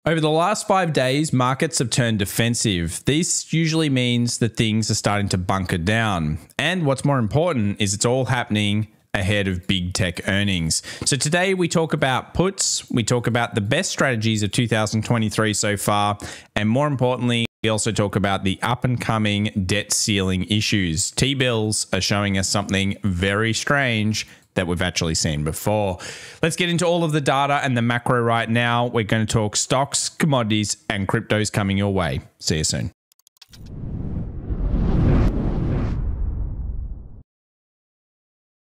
Over the last 5 days, markets have turned defensive. This usually means that things are starting to bunker down. And what's more important is it's all happening ahead of big tech earnings. So today we talk about puts, we talk about the best strategies of 2023 so far, and more importantly, we also talk about the up and coming debt ceiling issues. T-bills are showing us something very strange that we've actually seen before. Let's get into all of the data and the macro right now. We're going to talk stocks, commodities, and cryptos coming your way. See you soon.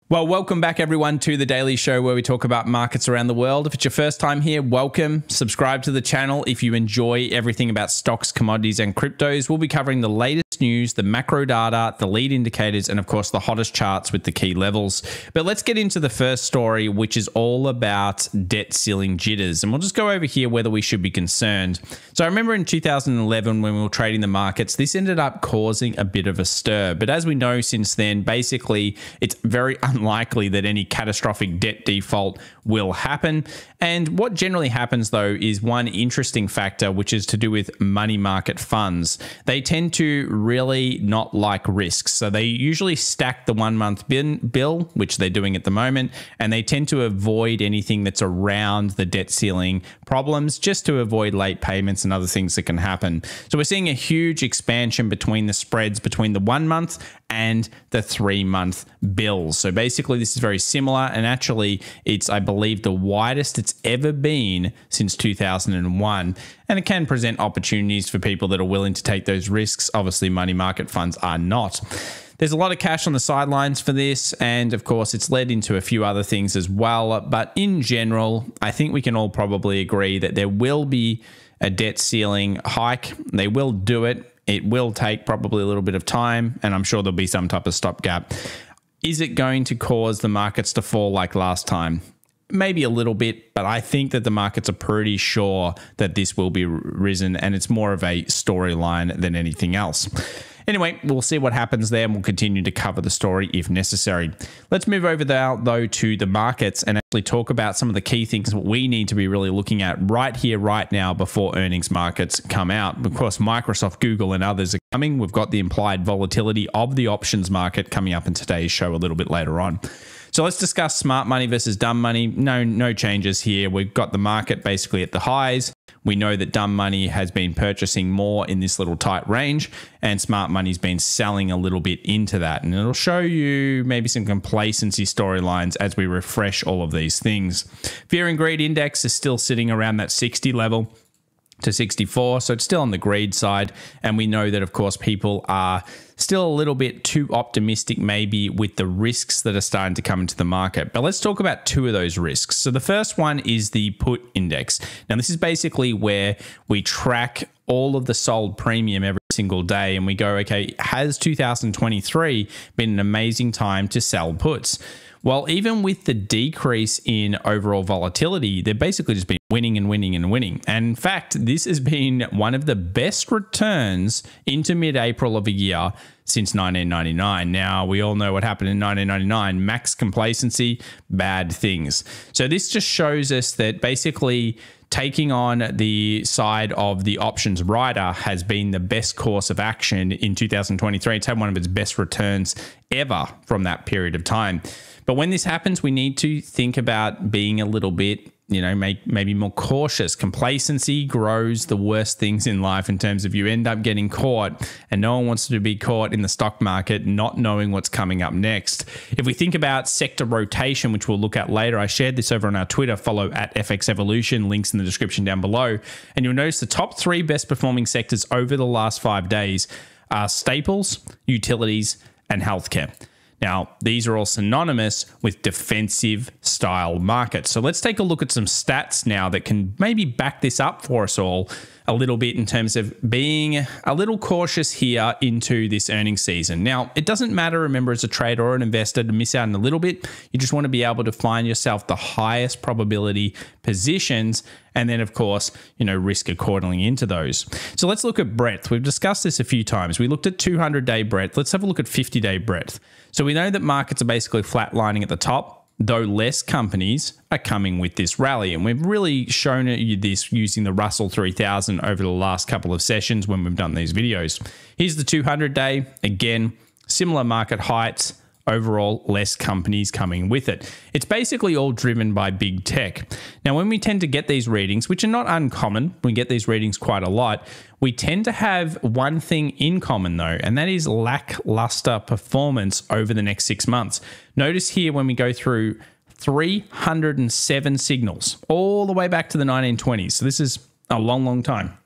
Well, welcome back everyone to the Daily Show where we talk about markets around the world. If it's your first time here, welcome. Subscribe to the channel if you enjoy everything about stocks, commodities, and cryptos. We'll be covering the latest news, the macro data, the lead indicators, and of course the hottest charts with the key levels. But let's get into the first story, which is all about debt ceiling jitters. And we'll just go over here whether we should be concerned. So I remember in 2011 when we were trading the markets, this ended up causing a bit of a stir. But as we know since then, basically it's very unlikely that any catastrophic debt default will happen. And what generally happens though is one interesting factor, which is to do with money market funds. They tend to really not like risks. So they usually stack the 1 month bill, which they're doing at the moment, and they tend to avoid anything that's around the debt ceiling problems just to avoid late payments and other things that can happen. So we're seeing a huge expansion between the spreads between the 1 month and the 3 month bills. So basically this is very similar, and actually it's, I believe, the widest it's ever been since 2001. And it can present opportunities for people that are willing to take those risks. Obviously, money market funds are not. There's a lot of cash on the sidelines for this, and of course, it's led into a few other things as well. But in general, I think we can all probably agree that there will be a debt ceiling hike. They will do it. It will take probably a little bit of time, and I'm sure there'll be some type of stopgap. Is it going to cause the markets to fall like last time? Maybe a little bit, but I think that the markets are pretty sure that this will be risen, and it's more of a storyline than anything else. Anyway, we'll see what happens there, and we'll continue to cover the story if necessary. Let's move over now, though, to the markets and actually talk about some of the key things we need to be really looking at right here, right now, before earnings markets come out. Of course, Microsoft, Google, and others are coming. We've got the implied volatility of the options market coming up in today's show a little bit later on. So let's discuss smart money versus dumb money. No changes here. We've got the market basically at the highs. We know that dumb money has been purchasing more in this little tight range, and smart money's been selling a little bit into that. And it'll show you maybe some complacency storylines as we refresh all of these things. Fear and greed index is still sitting around that 60 level to 64, so it's still on the greed side, and we know that of course people are still a little bit too optimistic maybe with the risks that are starting to come into the market. But let's talk about two of those risks. So the first one is the put index. Now this is basically where we track all of the sold premium every single day, and we go, okay, has 2023 been an amazing time to sell puts? Well, even with the decrease in overall volatility, they've basically just been winning and winning and winning. And in fact, this has been one of the best returns into mid-April of a year since 1999. Now, we all know what happened in 1999, max complacency, bad things. So this just shows us that basically taking on the side of the options rider has been the best course of action in 2023. It's had one of its best returns ever from that period of time. But when this happens, we need to think about being a little bit, maybe more cautious. Complacency grows the worst things in life in terms of you end up getting caught, and no one wants to be caught in the stock market not knowing what's coming up next. If we think about sector rotation, which we'll look at later, I shared this over on our Twitter, follow at FX Evolution, links in the description down below, and you'll notice the top 3 best performing sectors over the last 5 days are staples, utilities, and healthcare. Now, these are all synonymous with defensive style markets. So let's take a look at some stats now that can maybe back this up for us all a little bit in terms of being a little cautious here into this earnings season. Now, it doesn't matter, remember, as a trader or an investor to miss out on a little bit. You just want to be able to find yourself the highest probability positions, and then of course, risk accordingly into those. So let's look at breadth. We've discussed this a few times. We looked at 200-day breadth. Let's have a look at 50-day breadth. So we know that markets are basically flatlining at the top. though less companies are coming with this rally. And we've really shown you this using the Russell 3000 over the last couple of sessions when we've done these videos. Here's the 200-day. Again, similar market heights. Overall, less companies coming with it. It's basically all driven by big tech. Now, when we tend to get these readings, which are not uncommon, we get these readings quite a lot, we tend to have one thing in common though, and that is lackluster performance over the next 6 months. Notice here when we go through 307 signals, all the way back to the 1920s. So this is a long, long time.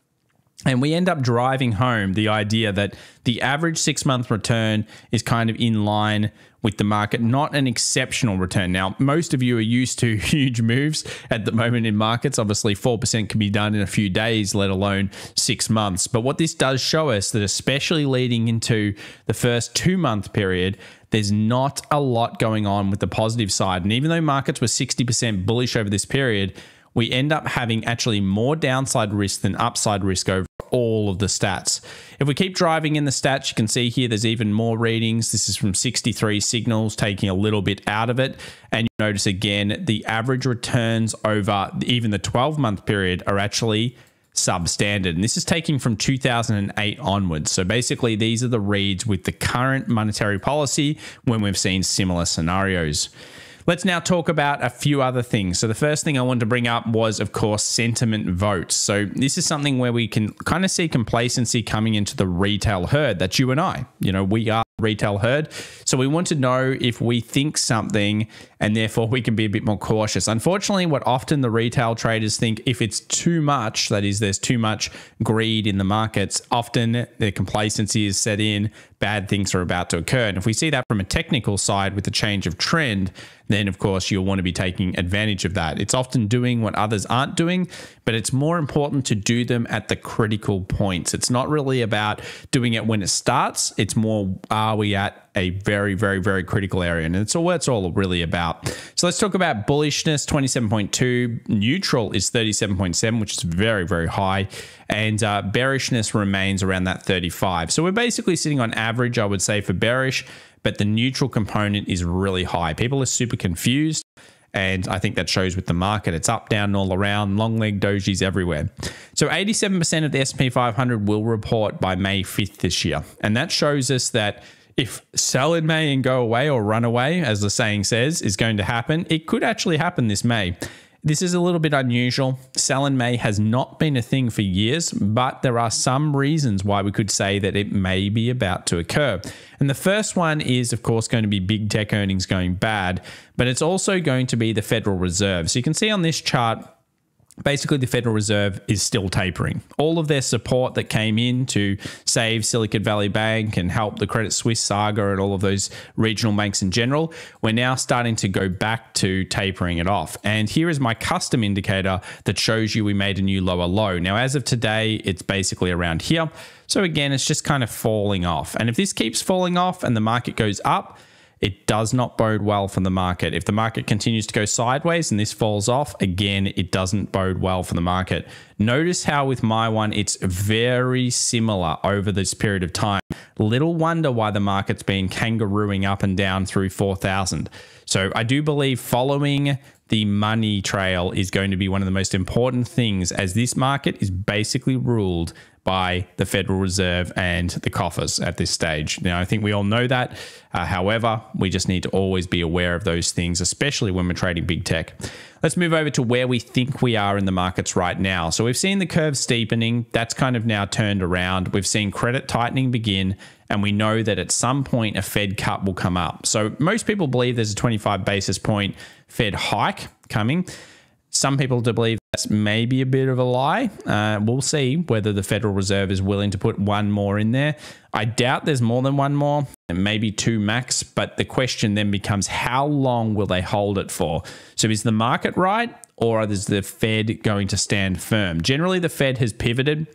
And we end up driving home the idea that the average 6-month return is kind of in line with the market, not an exceptional return. Now, most of you are used to huge moves at the moment in markets. Obviously, 4% can be done in a few days, let alone 6 months. But what this does show us that especially leading into the first 2-month period, there's not a lot going on with the positive side. And even though markets were 60% bullish over this period, we end up having actually more downside risk than upside risk over all of the stats. If we keep driving in the stats, you can see here there's even more readings. This is from 63 signals, taking a little bit out of it. And you notice again, the average returns over even the 12-month period are actually substandard. And this is taking from 2008 onwards. So basically, these are the reads with the current monetary policy when we've seen similar scenarios. Let's now talk about a few other things. So the first thing I wanted to bring up was, of course, sentiment votes. So this is something where we can kind of see complacency coming into the retail herd. That's you and I. You know, we are retail herd. So we want to know if we think something and therefore we can be a bit more cautious. Unfortunately, what often the retail traders think, if it's too much, that is, there's too much greed in the markets, often their complacency is set in, bad things are about to occur. And if we see that from a technical side with the change of trend, then of course you'll want to be taking advantage of that. It's often doing what others aren't doing, but it's more important to do them at the critical points. It's not really about doing it when it starts. It's more, are we at a very, very, very critical area? And it's all what it's all really about. So let's talk about bullishness, 27.2. Neutral is 37.7, which is very, very high. And bearishness remains around that 35. So we're basically sitting on average, I would say, for bearish, but the neutral component is really high. People are super confused. And I think that shows with the market. It's up, down, all around, long leg dojis everywhere. So 87% of the S&P 500 will report by May 5th this year. And that shows us that if sell in May and go away, or run away, as the saying says, is going to happen, it could actually happen this May. This is a little bit unusual. Sell in May has not been a thing for years, but there are some reasons why we could say that it may be about to occur. And the first one is, of course, going to be big tech earnings going bad, but it's also going to be the Federal Reserve. So you can see on this chart, basically the Federal Reserve is still tapering. All of their support that came in to save Silicon Valley Bank and help the Credit Suisse saga and all of those regional banks in general, we're now starting to go back to tapering it off. And here is my custom indicator that shows you we made a new lower low. Now, as of today, it's basically around here. So again, it's just kind of falling off. And if this keeps falling off and the market goes up, it does not bode well for the market. If the market continues to go sideways and this falls off, again, it doesn't bode well for the market. Notice how with my one, it's very similar over this period of time. Little wonder why the market's been kangarooing up and down through 4,000. So I do believe following the money trail is going to be one of the most important things, as this market is basically ruled by the Federal Reserve and the coffers at this stage. Now, I think we all know that. However, we just need to always be aware of those things, especially when we're trading big tech. Let's move over to where we think we are in the markets right now. So we've seen the curve steepening. That's kind of now turned around. We've seen credit tightening begin, and we know that at some point a Fed cut will come up. So most people believe there's a 25 basis point Fed hike coming. Some people do believe that's maybe a bit of a lie. We'll see whether the Federal Reserve is willing to put one more in there. I doubt there's more than one more, maybe two max, but the question then becomes, how long will they hold it for? So is the market right, or is the Fed going to stand firm? Generally, the Fed has pivoted,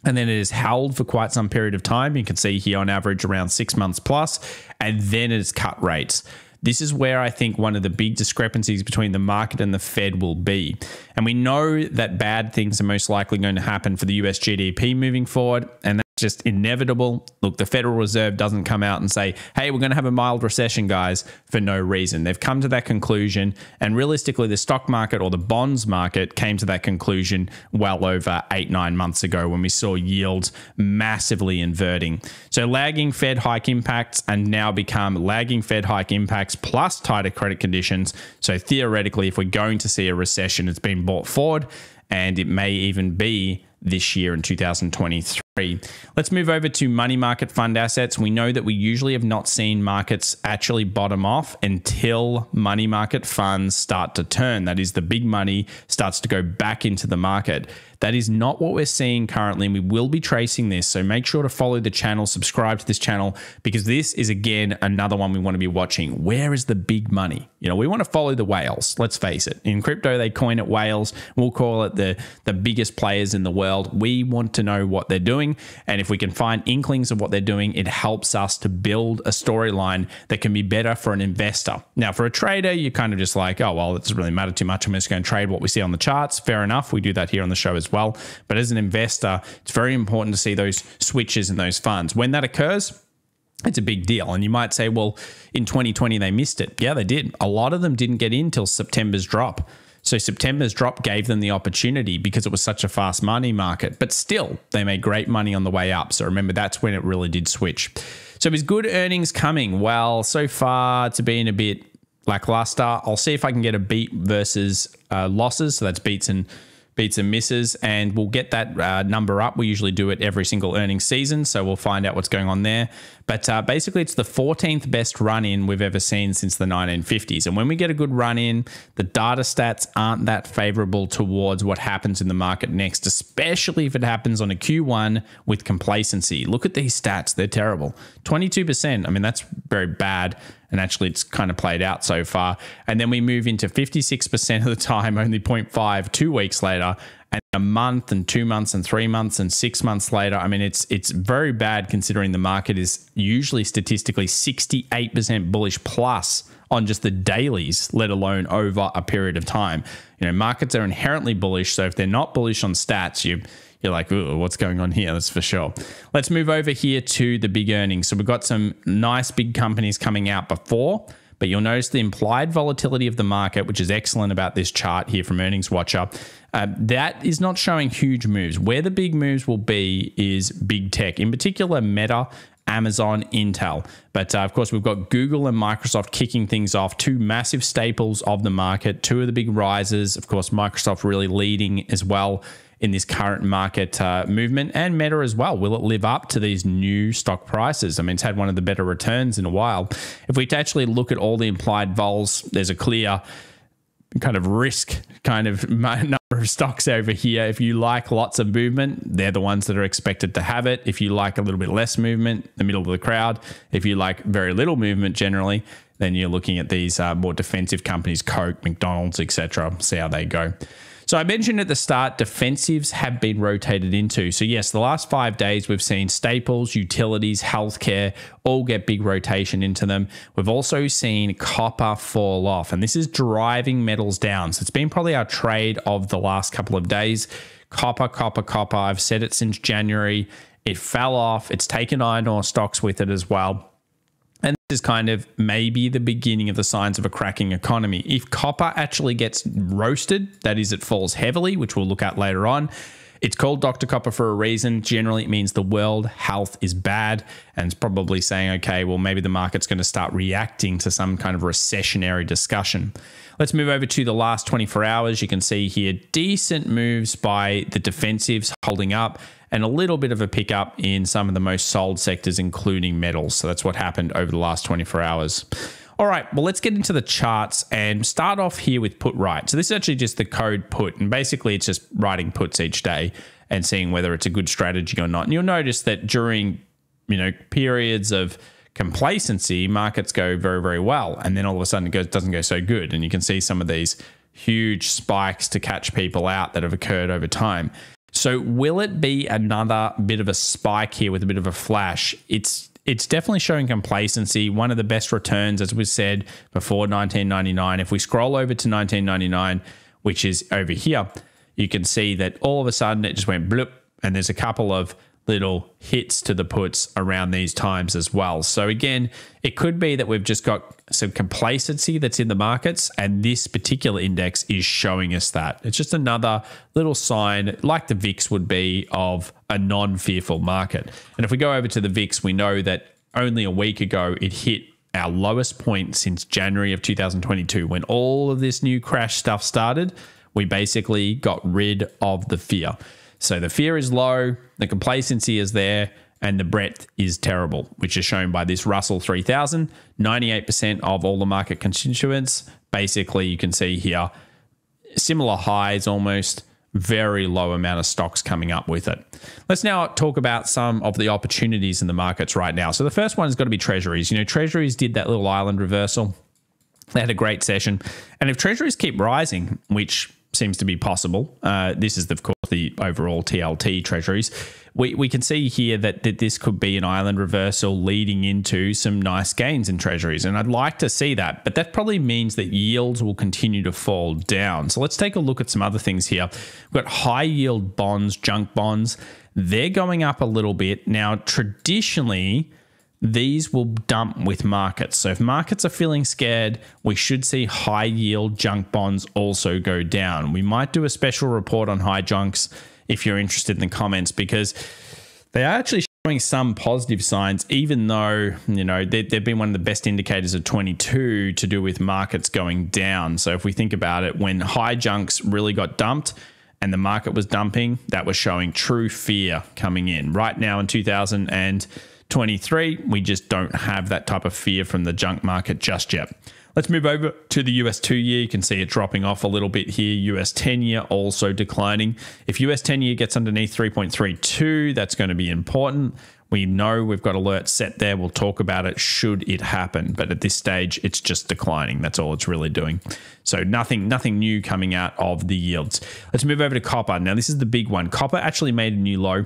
and then it is held for quite some period of time. You can see here on average around 6 months plus, and then it's cut rates. This is where I think one of the big discrepancies between the market and the Fed will be. And we know that bad things are most likely going to happen for the US GDP moving forward, and that's just inevitable. Look, the Federal Reserve doesn't come out and say, hey, we're going to have a mild recession, guys, for no reason. They've come to that conclusion. And realistically, the stock market or the bonds market came to that conclusion well over 8-9 months ago when we saw yields massively inverting. So lagging Fed hike impacts and now become lagging Fed hike impacts plus tighter credit conditions. So theoretically, if we're going to see a recession, it's been brought forward, and it may even be this year in 2023. Let's move over to money market fund assets. We know that we usually have not seen markets actually bottom off until money market funds start to turn. That is, the big money starts to go back into the market. That is not what we're seeing currently, and we will be tracing this. So make sure to follow the channel, subscribe to this channel, because this is, again, another one we want to be watching. Where is the big money? You know, we want to follow the whales. Let's face it. In crypto, they coin it whales. We'll call it the biggest players in the world. We want to know what they're doing. And if we can find inklings of what they're doing, it helps us to build a storyline that can be better for an investor. Now, for a trader, you're kind of just like, oh, well, it doesn't really matter too much. I'm just going to trade what we see on the charts. Fair enough. We do that here on the show as well. But as an investor, it's very important to see those switches in those funds. When that occurs, it's a big deal. And you might say, well, in 2020, they missed it. Yeah, they did. A lot of them didn't get in till September's drop. So September's drop gave them the opportunity because it was such a fast money market. But still, they made great money on the way up. So remember, that's when it really did switch. So is good earnings coming? Well, so far it's been a bit lackluster. I'll see if I can get a beat versus losses. So that's beats and misses, and we'll get that number up. We usually do it every single earnings season, so we'll find out what's going on there. But basically, it's the 14th best run-in we've ever seen since the 1950s. And when we get a good run-in, the data stats aren't that favorable towards what happens in the market next, especially if it happens on a Q1 with complacency. Look at these stats. They're terrible. 22%. I mean, that's very bad. And actually, it's kind of played out so far. And then we move into 56% of the time, only 0.5, 2 weeks later, and a month and 2 months and 3 months and 6 months later. I mean, it's very bad considering the market is usually statistically 68% bullish plus on just the dailies, let alone over a period of time. You know, markets are inherently bullish. So if they're not bullish on stats, you're like, ooh, what's going on here? That's for sure. Let's move over here to the big earnings. So we've got some nice big companies coming out before, but you'll notice the implied volatility of the market, which is excellent about this chart here from Earnings Watcher. That is not showing huge moves. Where the big moves will be is big tech, in particular Meta, Amazon, Intel. But of course, we've got Google and Microsoft kicking things off, two massive staples of the market, two of the big risers. Of course, Microsoft really leading as well in this current market movement, and Meta as well. Will it live up to these new stock prices? I mean, it's had one of the better returns in a while. If we actually look at all the implied vols, there's a clear kind of risk kind of number of stocks over here. If you like lots of movement, they're the ones that are expected to have it. If you like a little bit less movement, the middle of the crowd. If you like very little movement generally, then you're looking at these more defensive companies, Coke, McDonald's, etc. See how they go. So I mentioned at the start, defensives have been rotated into. So yes, the last 5 days, we've seen staples, utilities, healthcare, all get big rotation into them. We've also seen copper fall off, and this is driving metals down. So it's been probably our trade of the last couple of days. Copper. I've said it since January. It fell off. It's taken iron ore stocks with it as well. And this is kind of maybe the beginning of the signs of a cracking economy. If copper actually gets roasted, that is, it falls heavily, which we'll look at later on. It's called Dr. Copper for a reason. Generally, it means the world health is bad, and it's probably saying, okay, well, maybe the market's going to start reacting to some kind of recessionary discussion. Let's move over to the last 24 hours. You can see here decent moves by the defensives holding up, and a little bit of a pickup in some of the most sold sectors, including metals. So that's what happened over the last 24 hours. All right, well, let's get into the charts and start off here with put right. So this is actually just the code put, and basically it's just writing puts each day and seeing whether it's a good strategy or not. And you'll notice that during, periods of complacency, markets go very, very well. And then all of a sudden it doesn't go so good. And you can see some of these huge spikes to catch people out that have occurred over time. So will it be another bit of a spike here with a bit of a flash? It's definitely showing complacency. One of the best returns, as we said, before 1999. If we scroll over to 1999, which is over here, you can see that all of a sudden it just went bloop, and there's a couple of little hits to the puts around these times as well. So again, it could be that we've just got some complacency that's in the markets, and this particular index is showing us that. It's just another little sign, like the VIX would be, of a non-fearful market. And if we go over to the VIX, we know that only a week ago it hit our lowest point since January of 2022. When all of this new crash stuff started, we basically got rid of the fear. So the fear is low, the complacency is there, and the breadth is terrible, which is shown by this Russell 3000. 98% of all the market constituents. Basically, you can see here, similar highs almost, very low amount of stocks coming up with it. Let's now talk about some of the opportunities in the markets right now. So the first one has got to be treasuries. You know, treasuries did that little island reversal. They had a great session. And if treasuries keep rising, which seems to be possible, this is, of course, the overall TLT treasuries, we can see here that this could be an island reversal leading into some nice gains in treasuries. And I'd like to see that, but that probably means that yields will continue to fall down. So let's take a look at some other things here. We've got high yield bonds, junk bonds. They're going up a little bit. Now, traditionally, these will dump with markets. So if markets are feeling scared, we should see high yield junk bonds also go down. We might do a special report on high junks if you're interested in the comments, because they are actually showing some positive signs, even though, you know, they've been one of the best indicators of 22 to do with markets going down. So if we think about it, when high junks really got dumped and the market was dumping, that was showing true fear coming in. Right now in 2023, we just don't have that type of fear from the junk market just yet. Let's move over to the US 2-year. You can see it dropping off a little bit here. US 10-year also declining. If US 10-year gets underneath 3.32, that's going to be important. We know we've got alerts set there. We'll talk about it should it happen. But at this stage, it's just declining. That's all it's really doing. So nothing new coming out of the yields. Let's move over to copper. Now, this is the big one. Copper actually made a new low.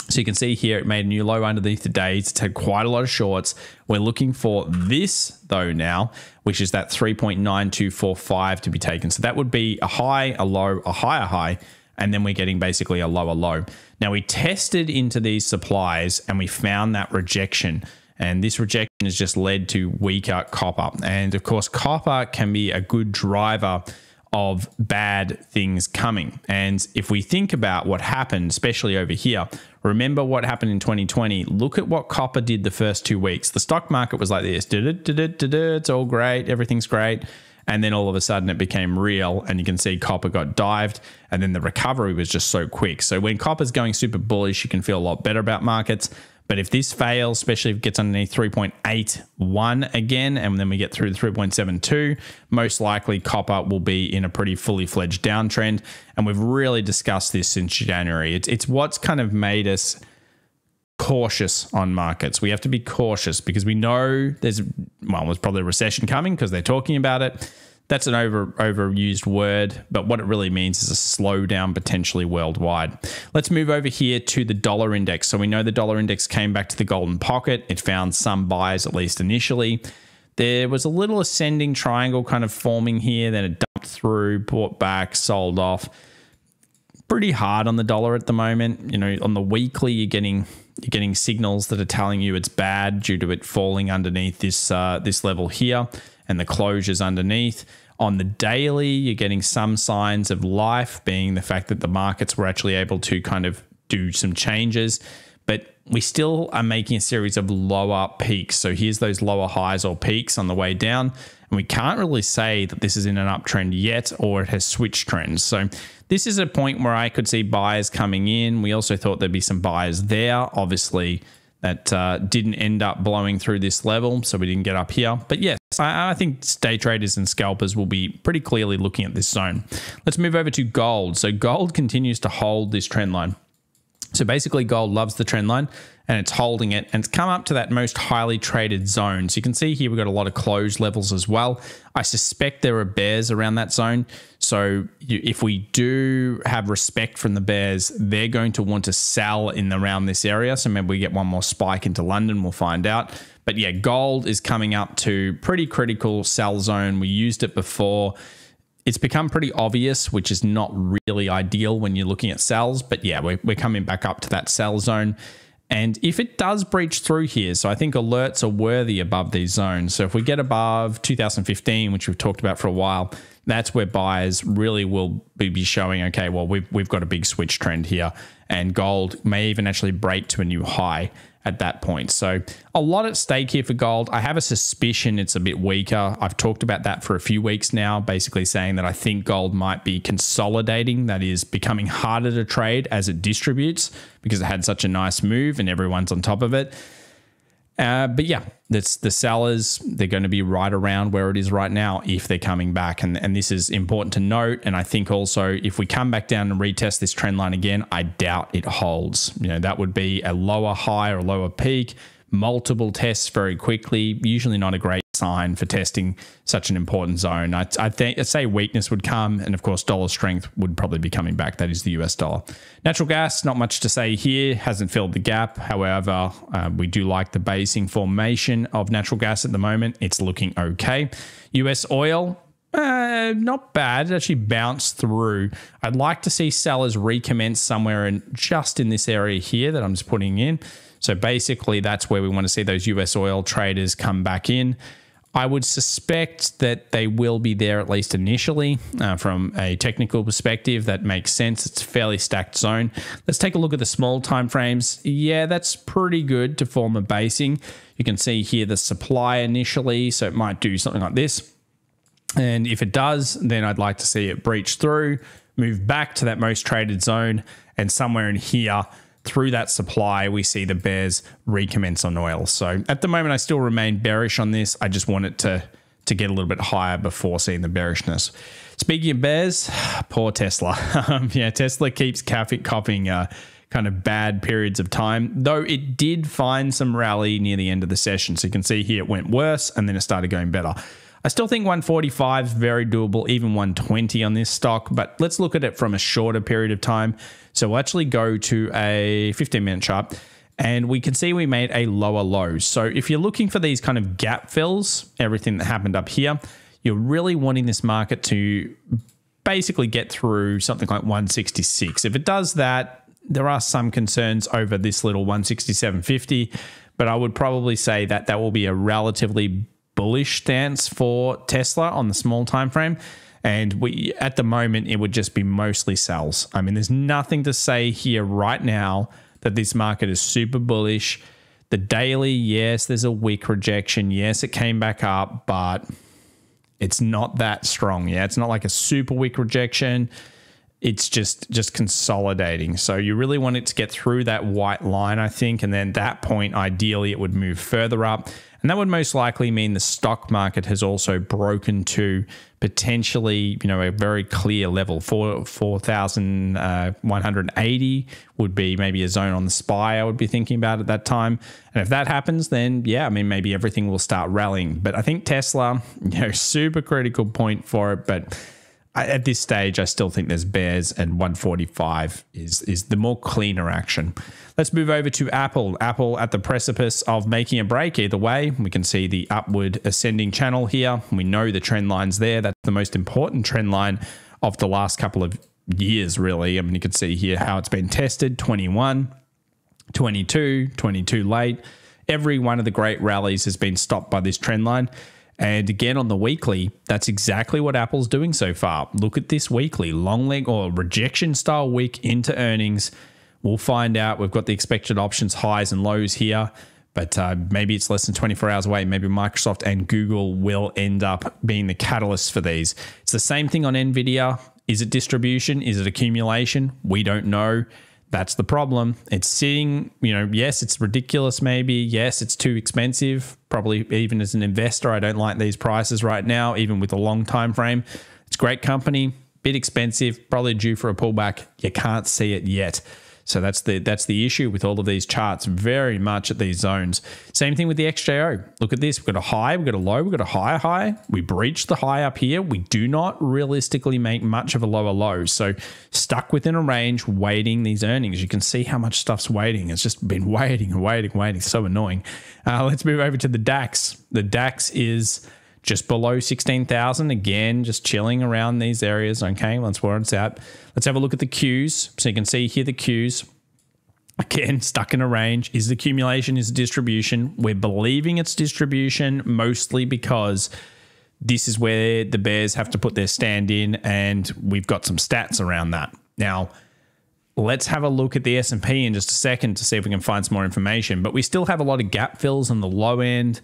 So you can see here, it made a new low underneath the days. It's had quite a lot of shorts. We're looking for this, though, now, which is that 3.9245 to be taken. So that would be a high, a low, a higher high, and then we're getting basically a lower low. Now, we tested into these supplies and we found that rejection. And this rejection has just led to weaker copper. And of course, copper can be a good driver of bad things coming. And if we think about what happened, especially over here, remember what happened in 2020. Look at what copper did the first 2 weeks. The stock market was like this. It's all great. Everything's great. And then all of a sudden it became real, and you can see copper got dived, and then the recovery was just so quick. So when copper's going super bullish, you can feel a lot better about markets. But if this fails, especially if it gets underneath 3.81 again, and then we get through to 3.72, most likely copper will be in a pretty fully fledged downtrend. And we've really discussed this since January. It's what's kind of made us cautious on markets. We have to be cautious because we know there's probably a recession coming because they're talking about it. That's an overused word, but what it really means is a slowdown potentially worldwide. Let's move over here to the dollar index. So we know the dollar index came back to the golden pocket. It found some buys, at least initially. There was a little ascending triangle kind of forming here, then it dumped through, bought back, sold off. Pretty hard on the dollar at the moment. You know, on the weekly, you're getting signals that are telling you it's bad due to it falling underneath this level here and the closures underneath. On the daily, you're getting some signs of life, being the fact that the markets were actually able to kind of do some changes, but we still are making a series of lower peaks. So here's those lower highs or peaks on the way down, and we can't really say that this is in an uptrend yet or it has switched trends. So this is a point where I could see buyers coming in. We also thought there'd be some buyers there. Obviously, that didn't end up blowing through this level, so we didn't get up here. But yes, I think day traders and scalpers will be pretty clearly looking at this zone. Let's move over to gold. So gold continues to hold this trend line. So basically gold loves the trend line and it's holding it, and it's come up to that most highly traded zone. So you can see here we've got a lot of closed levels as well. I suspect there are bears around that zone. So if we do have respect from the bears, they're going to want to sell in around this area. So maybe we get one more spike into London, we'll find out. But yeah, gold is coming up to pretty critical sell zone. We used it before. It's become pretty obvious, which is not really ideal when you're looking at sells. But yeah, we're coming back up to that sell zone. And if it does breach through here, so I think alerts are worthy above these zones. So if we get above 2015, which we've talked about for a while, that's where buyers really will be showing, okay, well, we've got a big switch trend here, and gold may even actually break to a new high at that point. So a lot at stake here for gold. I have a suspicion it's a bit weaker. I've talked about that for a few weeks now, basically saying that I think gold might be consolidating, that is becoming harder to trade as it distributes because it had such a nice move and everyone's on top of it. But yeah, that's the sellers. They're going to be right around where it is right now if they're coming back. And this is important to note. And I think also if we come back down and retest this trend line again, I doubt it holds. You know, that would be a lower high or lower peak, multiple tests very quickly, usually not a great sign for testing such an important zone. I'd say weakness would come, and of course dollar strength would probably be coming back. That is the US dollar. Natural gas, not much to say here, hasn't filled the gap. However, we do like the basing formation of natural gas at the moment. It's looking okay. US oil, not bad. It actually bounced through. I'd like to see sellers recommence somewhere just in this area here that I'm just putting in. So basically that's where we want to see those US oil traders come back in. I would suspect that they will be there at least initially. From a technical perspective, that makes sense. It's a fairly stacked zone. Let's take a look at the small time frames. Yeah, that's pretty good to form a basing. You can see here the supply initially, so it might do something like this. And if it does, then I'd like to see it breach through, move back to that most traded zone, and somewhere in here, through that supply, we see the bears recommence on oil. So at the moment, I still remain bearish on this. I just want it to get a little bit higher before seeing the bearishness. Speaking of bears, poor Tesla. Yeah, Tesla keeps copying kind of bad periods of time, though it did find some rally near the end of the session. So you can see here it went worse and then it started going better. I still think 145 is very doable, even 120 on this stock, but let's look at it from a shorter period of time. So we'll actually go to a 15-minute chart and we can see we made a lower low. So if you're looking for these kind of gap fills, everything that happened up here, you're really wanting this market to basically get through something like 166. If it does that, there are some concerns over this little 167.50, but I would probably say that that will be a relatively bullish stance for Tesla on the small time frame. And at the moment, it would just be mostly sells. I mean, there's nothing to say here right now that this market is super bullish. The daily, yes, there's a weak rejection. Yes, it came back up, but it's not that strong. Yeah, it's not like a super weak rejection. It's just consolidating. So you really want it to get through that white line, I think. And then at that point, ideally, it would move further up. And that would most likely mean the stock market has also broken to potentially, a very clear level. 4,180 would be maybe a zone on the SPY I would be thinking about at that time. And if that happens, then yeah, I mean, maybe everything will start rallying. But I think Tesla, super critical point for it. But at this stage, I still think there's bears, and 145 is the more cleaner action. Let's move over to Apple. Apple at the precipice of making a break. Either way, we can see the upward ascending channel here. We know the trend line's there. That's the most important trend line of the last couple of years, really. I mean, you can see here how it's been tested, 21, 22, 22 late. Every one of the great rallies has been stopped by this trend line. And again, on the weekly, that's exactly what Apple's doing so far. Look at this weekly long leg or rejection style week into earnings. We'll find out. We've got the expected options highs and lows here, but maybe it's less than 24 hours away. Maybe Microsoft and Google will end up being the catalyst for these. It's the same thing on NVIDIA. Is it distribution? Is it accumulation? We don't know. That's the problem. It's sitting, yes, it's ridiculous maybe. Yes, it's too expensive. Probably even as an investor, I don't like these prices right now, even with a long time frame. It's a great company, bit expensive, probably due for a pullback. You can't see it yet. So that's the issue with all of these charts, very much at these zones. Same thing with the XJO. Look at this. We've got a high, we've got a low, we've got a higher high. We breached the high up here. We do not realistically make much of a lower low. So stuck within a range, waiting these earnings. You can see how much stuff's waiting. It's just been waiting and waiting, waiting. So annoying. Let's move over to the DAX. The DAX is just below 16,000. Again, just chilling around these areas. Okay, that's where it's at. Let's have a look at the Qs. So you can see here the Qs. Again, stuck in a range. Is the accumulation, is the distribution? We're believing it's distribution mostly because this is where the bears have to put their stand in, and we've got some stats around that. Now, let's have a look at the S&P in just a second to see if we can find some more information. But we still have a lot of gap fills on the low end.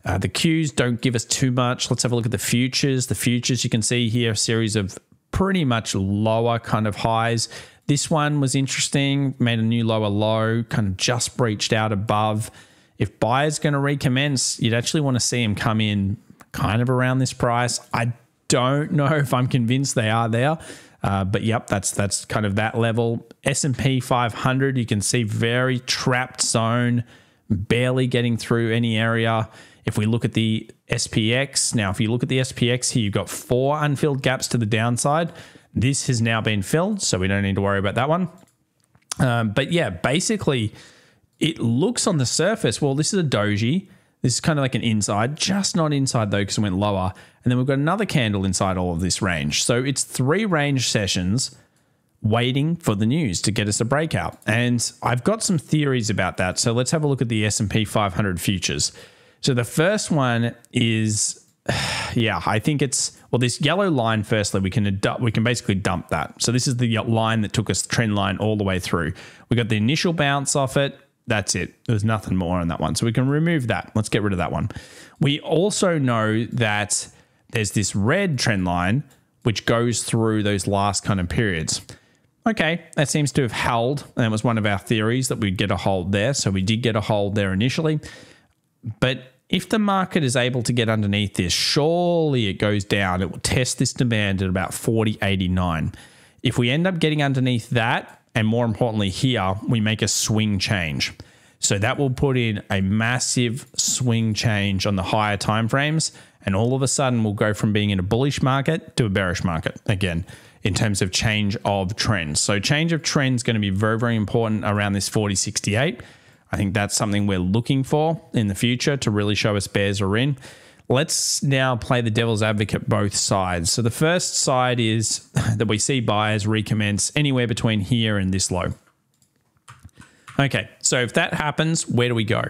The Qs don't give us too much. Let's have a look at the futures. The futures, you can see here a series of pretty much lower kind of highs. This one was interesting, made a new lower low, kind of just breached out above. If buyers going to recommence, you'd actually want to see them come in kind of around this price. I don't know if I'm convinced they are there, but yep, that's kind of that level. S&P 500, you can see very trapped zone, barely getting through any area. If we look at the SPX, now if you look at the SPX here, you've got 4 unfilled gaps to the downside. This has now been filled, so we don't need to worry about that one. But yeah, basically, it looks on the surface, well, this is a doji. This is kind of like an inside, just not inside though, because it went lower. And then we've got another candle inside all of this range. So it's 3 range sessions waiting for the news to get us a breakout. And I've got some theories about that. So let's have a look at the S&P 500 futures. So the first one is, yeah, I think it's, well, this yellow line, firstly, we can basically dump that. So this is the line that took us the trend line all the way through. We got the initial bounce off it. That's it. There's nothing more on that one. So we can remove that. Let's get rid of that one. We also know that there's this red trend line, which goes through those last kind of periods. Okay, that seems to have held. And it was one of our theories that we'd get a hold there. So we did get a hold there initially. But if the market is able to get underneath this, surely it goes down. It will test this demand at about 40.89. If we end up getting underneath that, and more importantly here, we make a swing change. So that will put in a massive swing change on the higher timeframes, and all of a sudden we'll go from being in a bullish market to a bearish market again in terms of change of trends. So change of trends is going to be very, very important around this 40.68. I think that's something we're looking for in the future to really show us bears are in. Let's now play the devil's advocate both sides. So the first side is that we see buyers recommence anywhere between here and this low. Okay, so if that happens, where do we go?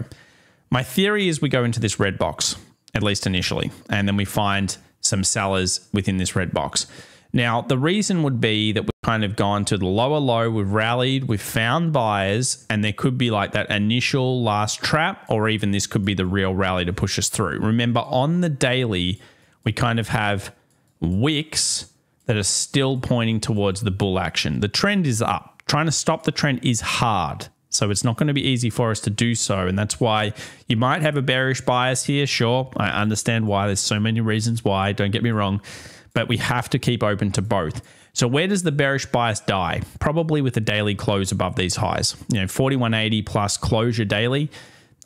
My theory is we go into this red box, at least initially, and then we find some sellers within this red box. Now, the reason would be that we've kind of gone to the lower low, we've rallied, we've found buyers, and there could be like that initial last trap, or even this could be the real rally to push us through. Remember, on the daily, we kind of have wicks that are still pointing towards the bull action. The trend is up. Trying to stop the trend is hard. So it's not going to be easy for us to do so. And that's why you might have a bearish bias here. Sure, I understand why. There's so many reasons why, don't get me wrong. But we have to keep open to both. So where does the bearish bias die? Probably with a daily close above these highs. 4180 plus closure daily.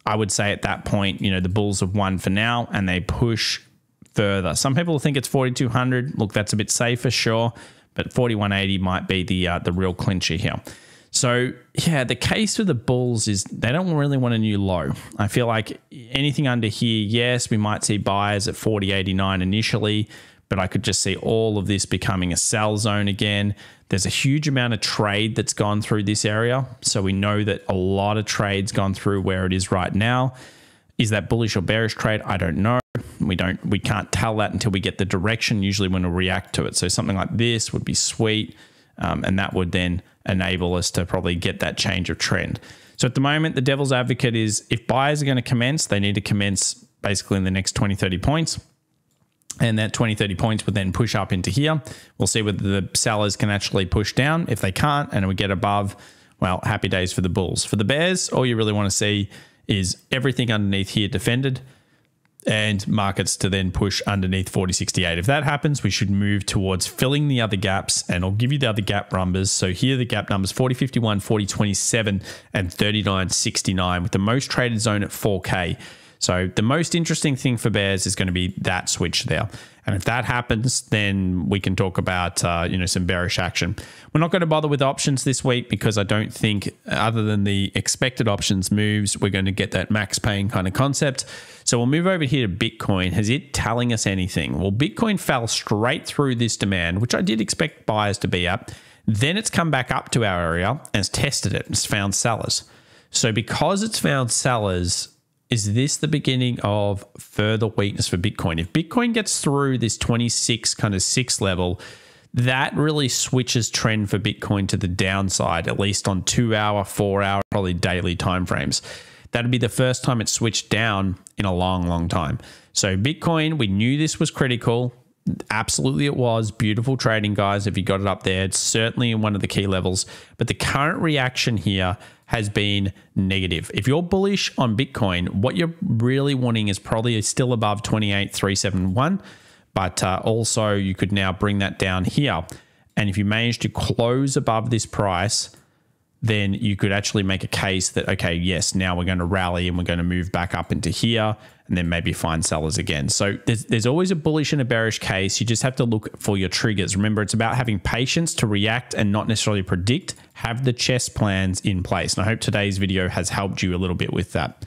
I would say at that point, the bulls have won for now and they push further. Some people think it's 4200. Look, that's a bit safer, sure. But 4180 might be the real clincher here. So yeah, the case for the bulls is they don't really want a new low. I feel like anything under here, yes, we might see buyers at 40.89 initially, but I could just see all of this becoming a sell zone again. There's a huge amount of trade that's gone through this area. So we know that a lot of trade's gone through where it is right now. Is that bullish or bearish trade? I don't know. We can't tell that until we get the direction, usually when we react to it. So something like this would be sweet. And that would then enable us to probably get that change of trend. So at the moment, the devil's advocate is if buyers are going to commence, they need to commence basically in the next 20, 30 points. And that 20, 30 points would then push up into here. We'll see whether the sellers can actually push down. If they can't and we get above, well, happy days for the bulls. For the bears, all you really want to see is everything underneath here defended and markets to then push underneath 40.68. If that happens, we should move towards filling the other gaps, and I'll give you the other gap numbers. So here are the gap numbers: 40.51, 40.27, and 39.69 with the most traded zone at 4K. So the most interesting thing for bears is going to be that switch there. And if that happens, then we can talk about, some bearish action. We're not going to bother with options this week because I don't think, other than the expected options moves, we're going to get that max paying kind of concept. So we'll move over here to Bitcoin. Has it telling us anything? Well, Bitcoin fell straight through this demand, which I did expect buyers to be at. Then it's come back up to our area and it's tested it. It's found sellers. So because it's found sellers, is this the beginning of further weakness for Bitcoin? If Bitcoin gets through this 26 kind of 6 level, that really switches trend for Bitcoin to the downside, at least on 2 hour, 4 hour, probably daily timeframes. That'd be the first time it switched down in a long, long time. So Bitcoin, we knew this was critical. Absolutely it was. Beautiful trading, guys. If you got it up there, it's certainly in one of the key levels. But the current reaction here has been negative. If you're bullish on Bitcoin, what you're really wanting is probably still above 28,371, but also you could now bring that down here. And if you manage to close above this price, then you could actually make a case that, okay, yes, now we're going to rally and we're going to move back up into here and then maybe find sellers again. So there's always a bullish and a bearish case. You just have to look for your triggers. Remember, it's about having patience to react and not necessarily predict. Have the chess plans in place. And I hope today's video has helped you a little bit with that.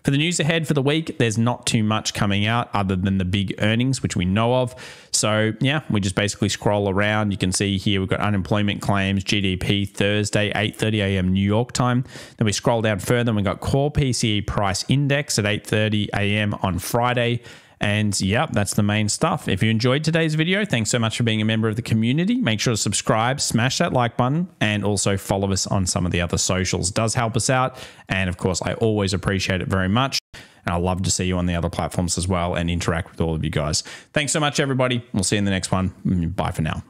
For the news ahead for the week, there's not too much coming out other than the big earnings, which we know of. So yeah, we just basically scroll around. You can see here we've got unemployment claims, GDP Thursday, 8:30 a.m. New York time. Then we scroll down further and we've got core PCE price index at 8:30 a.m. on Friday. And yeah, that's the main stuff. If you enjoyed today's video, thanks so much for being a member of the community. Make sure to subscribe, smash that like button, and also follow us on some of the other socials. It does help us out. And of course, I always appreciate it very much. And I love to see you on the other platforms as well and interact with all of you guys. Thanks so much, everybody. We'll see you in the next one. Bye for now.